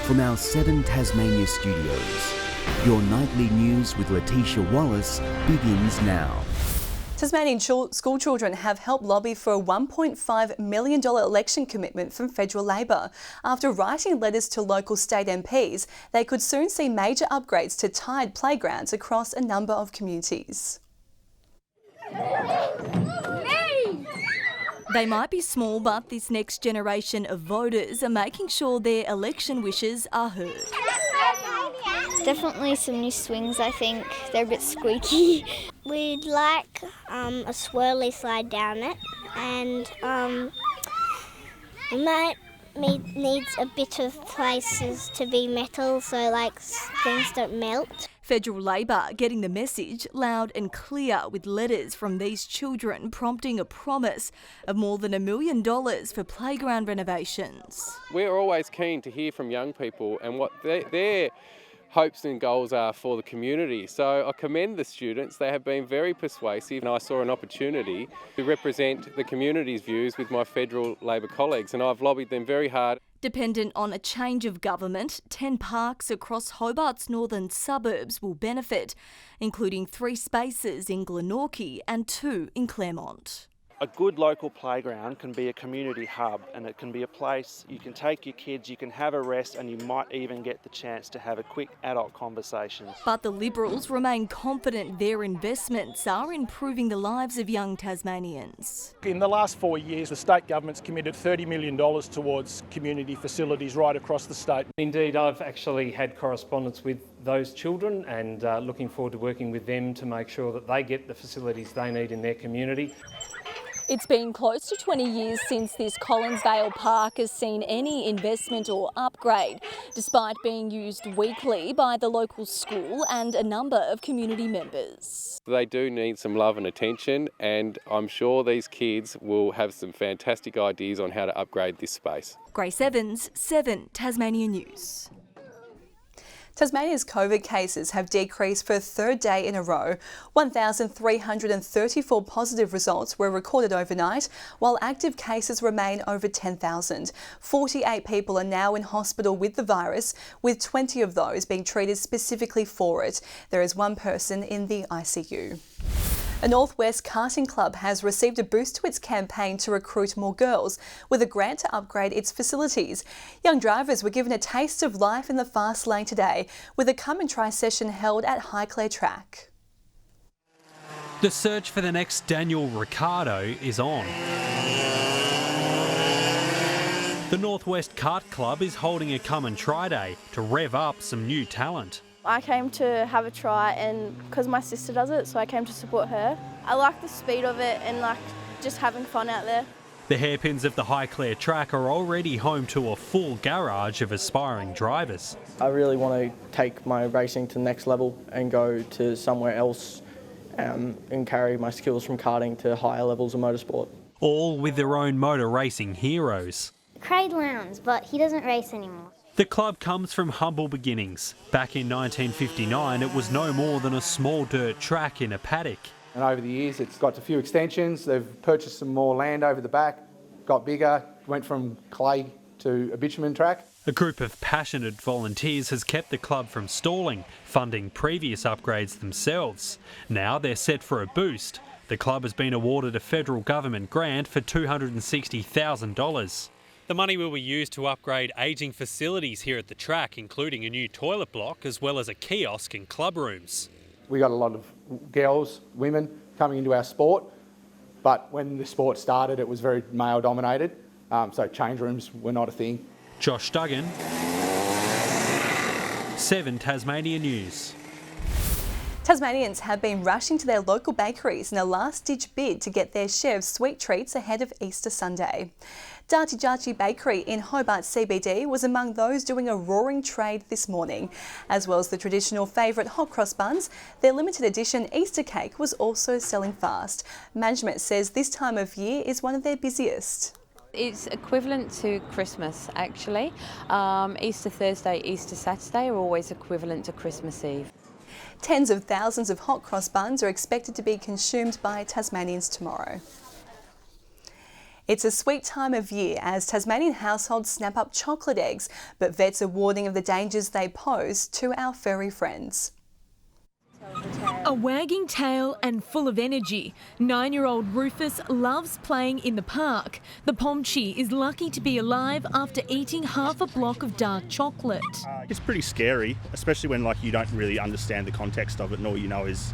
from our 7 Tasmania studios. Your nightly news with Letitia Wallace begins now. Tasmanian school children have helped lobby for a $1.5 million election commitment from federal Labor. After writing letters to local state MPs, they could soon see major upgrades to tied playgrounds across a number of communities. They might be small, but this next generation of voters are making sure their election wishes are heard. Definitely some new swings, I think. They're a bit squeaky. We'd like a swirly slide down it, and needs a bit of places to be metal so like things don't melt. Federal Labor getting the message loud and clear with letters from these children prompting a promise of more than $1 million for playground renovations. We're always keen to hear from young people and what their hopes and goals are for the community. So I commend the students. They have been very persuasive, and I saw an opportunity to represent the community's views with my federal Labor colleagues, and I've lobbied them very hard. Dependent on a change of government, 10 parks across Hobart's northern suburbs will benefit, including 3 spaces in Glenorchy and 2 in Claremont. A good local playground can be a community hub, and it can be a place you can take your kids, you can have a rest, and you might even get the chance to have a quick adult conversation. But the Liberals remain confident their investments are improving the lives of young Tasmanians. In the last 4 years, the state government's committed $30 million towards community facilities right across the state. Indeed, I've actually had correspondence with those children and looking forward to working with them to make sure that they get the facilities they need in their community. It's been close to 20 years since this COLLINSVALE park has seen any investment or upgrade, despite being used weekly by the local school and a number of community members. They do need some love and attention, and I'm sure these kids will have some fantastic ideas on how to upgrade this space. Grace Evans, 7 Tasmania News. Tasmania's COVID cases have decreased for a 3rd day in a row. 1,334 positive results were recorded overnight, while active cases remain over 10,000. 48 people are now in hospital with the virus, with 20 of those being treated specifically for it. There is 1 person in the ICU. A Northwest karting club has received a boost to its campaign to recruit more girls, with a grant to upgrade its facilities. Young drivers were given a taste of life in the fast lane today, with a come and try session held at Highclere track. The search for the next Daniel Ricciardo is on. The Northwest Kart Club is holding a come and try day to rev up some new talent. I came to have a try, and because my sister does it, so I came to support her. I like the speed of it and like just having fun out there. The hairpins of the Highclere track are already home to a full garage of aspiring drivers. I really want to take my racing to the next level and go to somewhere else and carry my skills from karting to higher levels of motorsport. All with their own motor racing heroes. Craig Lowndes, but he doesn't race anymore. The club comes from humble beginnings. Back in 1959, it was no more than a small dirt track in a paddock. And over the years, it's got a few extensions. They've purchased some more land over the back, got bigger, went from clay to a bitumen track. A group of passionate volunteers has kept the club from stalling, funding previous upgrades themselves. Now they're set for a boost. The club has been awarded a federal government grant for $260,000. The money will be used to upgrade ageing facilities here at the track, including a new toilet block as well as a kiosk and club rooms. We got a lot of girls, women coming into our sport, but when the sport started it was very male dominated, so change rooms were not a thing. Josh Duggan, 7 Tasmania News. Tasmanians have been rushing to their local bakeries in a last-ditch bid to get their share of sweet treats ahead of Easter Sunday. Darty Jarchi Bakery in Hobart CBD was among those doing a roaring trade this morning. As well as the traditional favourite hot cross buns, their limited edition Easter cake was also selling fast. Management says this time of year is one of their busiest. It's equivalent to Christmas, actually. Easter Thursday, Easter Saturday are always equivalent to Christmas Eve. Tens of thousands of hot cross buns are expected to be consumed by Tasmanians tomorrow. It's a sweet time of year as Tasmanian households snap up chocolate eggs, but vets are warning of the dangers they pose to our furry friends. A wagging tail and full of energy, 9-year-old Rufus loves playing in the park. The Pomchi is lucky to be alive after eating half a block of dark chocolate. It's pretty scary, especially when you don't really understand the context of it and all you know is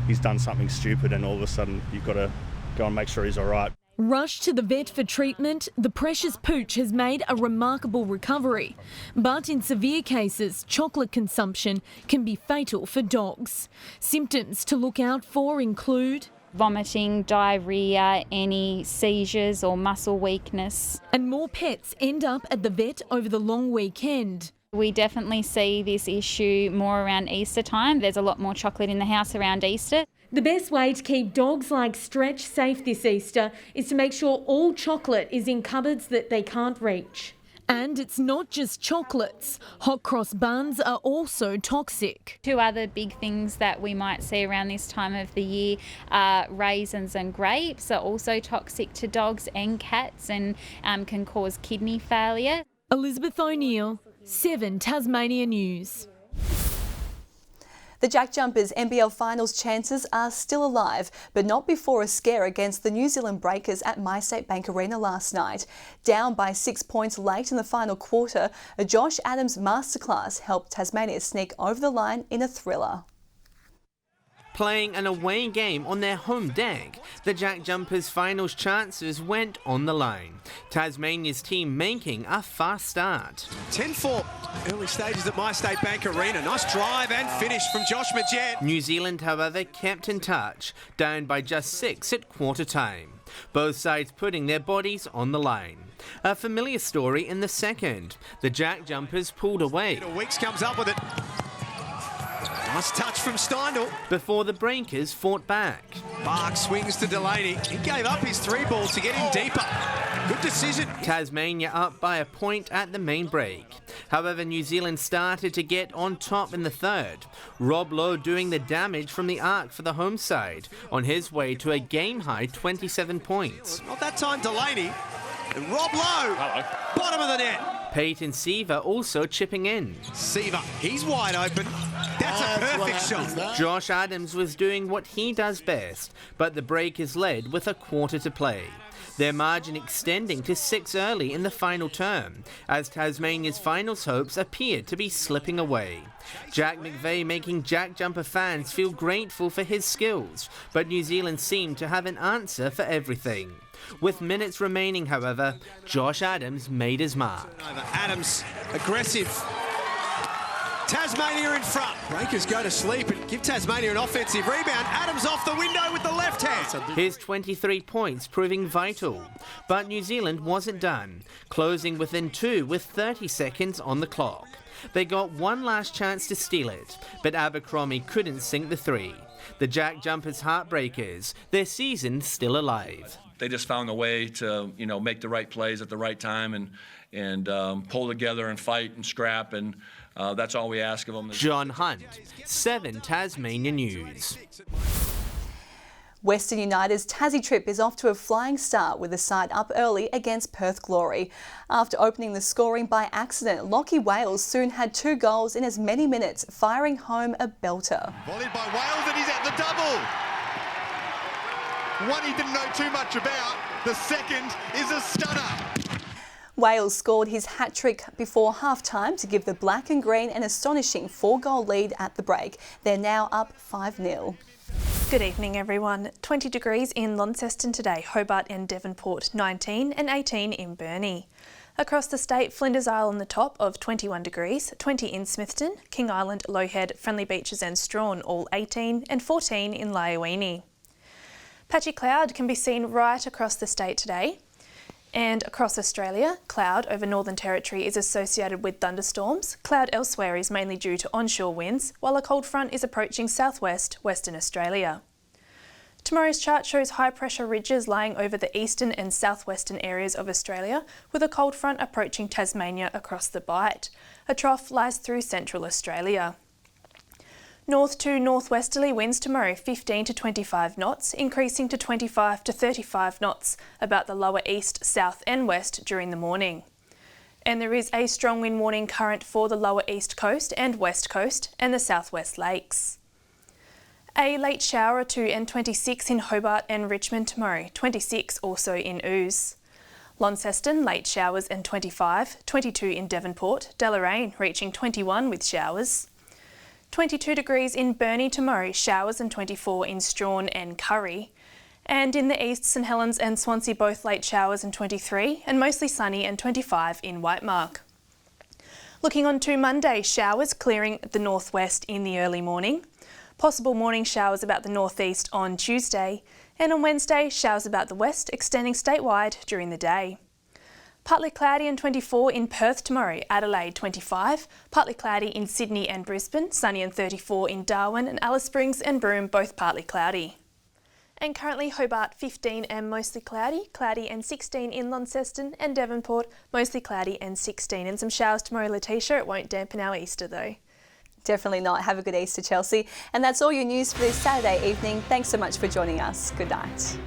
he's done something stupid and all of a sudden you've got to go and make sure he's all right. Rushed to the vet for treatment, the precious pooch has made a remarkable recovery. But in severe cases, chocolate consumption can be fatal for dogs. Symptoms to look out for include vomiting, diarrhoea, any seizures or muscle weakness. And more pets end up at the vet over the long weekend. We definitely see this issue more around Easter time. There's a lot more chocolate in the house around Easter. The best way to keep dogs like Stretch safe this Easter is to make sure all chocolate is in cupboards that they can't reach. And it's not just chocolates. Hot cross buns are also toxic. Two other big things that we might see around this time of the year are raisins and grapes are also toxic to dogs and cats and can cause kidney failure. Elizabeth O'Neill, 7 Tasmania News. The Jack Jumpers NBL Finals chances are still alive, but not before a scare against the New Zealand Breakers at MyState Bank Arena last night. Down by 6 points late in the final quarter, a Josh Adams masterclass helped Tasmania sneak over the line in a thriller. Playing an away game on their home deck, the Jack Jumpers' finals chances went on the line. Tasmania's team making a fast start. 10-4, early stages at MyState Bank Arena. Nice drive and finish from Josh Magette. New Zealand, however, kept in touch, down by just 6 at quarter time. Both sides putting their bodies on the line. A familiar story in the second. The Jack Jumpers pulled away. Weeks comes up with it. Nice touch from Steindl. Before the Breakers fought back. Mark swings to Delaney. He gave up his 3 balls to get in deeper. Good decision. Tasmania up by a point at the main break. However, New Zealand started to get on top in the third. Rob Lowe doing the damage from the arc for the home side on his way to a game-high 27 points. Not that time, Delaney. And Rob Lowe, bottom of the net. Peyton Seaver also chipping in. Seaver, he's wide open. That's a perfect shot. Josh Adams was doing what he does best, but the Breakers led with a quarter to play. Their margin extending to 6 early in the final term, as Tasmania's finals hopes appeared to be slipping away. Jack McVeigh making Jack Jumper fans feel grateful for his skills, but New Zealand seemed to have an answer for everything. With minutes remaining, however, Josh Adams made his mark. Adams, aggressive. Tasmania in front. Breakers go to sleep and give Tasmania an offensive rebound. Adams off the window with the left hand. His 23 points proving vital. But New Zealand wasn't done, closing within 2 with 30 seconds on the clock. They got one last chance to steal it, but Abercrombie couldn't sink the 3. The Jack Jumpers heartbreakers, their season still alive. They just found a way to, make the right plays at the right time and pull together and fight and scrap, and that's all we ask of them. John Hunt, 7 Tasmania News. Western United's Tassie trip is off to a flying start with the side up early against Perth Glory. After opening the scoring by accident, Lockie Wales soon had 2 goals in as many minutes, firing home a belter. Volleyed by Wales and he's at the double. One he didn't know too much about, the second is a stunner. Wales scored his hat-trick before half-time to give the black and green an astonishing 4-goal lead at the break. They're now up 5-0. Good evening everyone. 20 degrees in Launceston today, Hobart and Devonport 19 and 18 in Burnie. Across the state, Flinders Isle on the top of 21 degrees, 20 in Smithton, King Island, Lowhead, Friendly Beaches and Strawn all 18 and 14 in Lyowini. Patchy cloud can be seen right across the state today. And across Australia, cloud over Northern Territory is associated with thunderstorms. Cloud elsewhere is mainly due to onshore winds, while a cold front is approaching southwest Western Australia. Tomorrow's chart shows high pressure ridges lying over the eastern and southwestern areas of Australia, with a cold front approaching Tasmania across the Bight. A trough lies through central Australia. North to northwesterly winds tomorrow 15 to 25 knots, increasing to 25 to 35 knots about the lower east, south and west during the morning. And there is a strong wind warning current for the lower east coast and west coast and the southwest lakes. A late shower or two and 26 in Hobart and Richmond tomorrow, 26 also in Ouse. Launceston, late showers and 25, 22 in Devonport, Deloraine reaching 21 with showers. 22 degrees in Burnie tomorrow, showers and 24 in Strawn and Curry. And in the east, St Helens and Swansea both late showers and 23, and mostly sunny and 25 in Whitemark. Looking on to Monday, showers clearing the northwest in the early morning. Possible morning showers about the northeast on Tuesday, and on Wednesday, showers about the west extending statewide during the day. Partly cloudy and 24 in Perth tomorrow, Adelaide 25, partly cloudy in Sydney and Brisbane, sunny and 34 in Darwin, and Alice Springs and Broome both partly cloudy. And currently Hobart 15 and mostly cloudy, cloudy and 16 in Launceston, and Devonport mostly cloudy and 16, and some showers tomorrow, Letitia. It won't dampen our Easter though. Definitely not. Have a good Easter, Chelsea. And that's all your news for this Saturday evening. Thanks so much for joining us. Good night.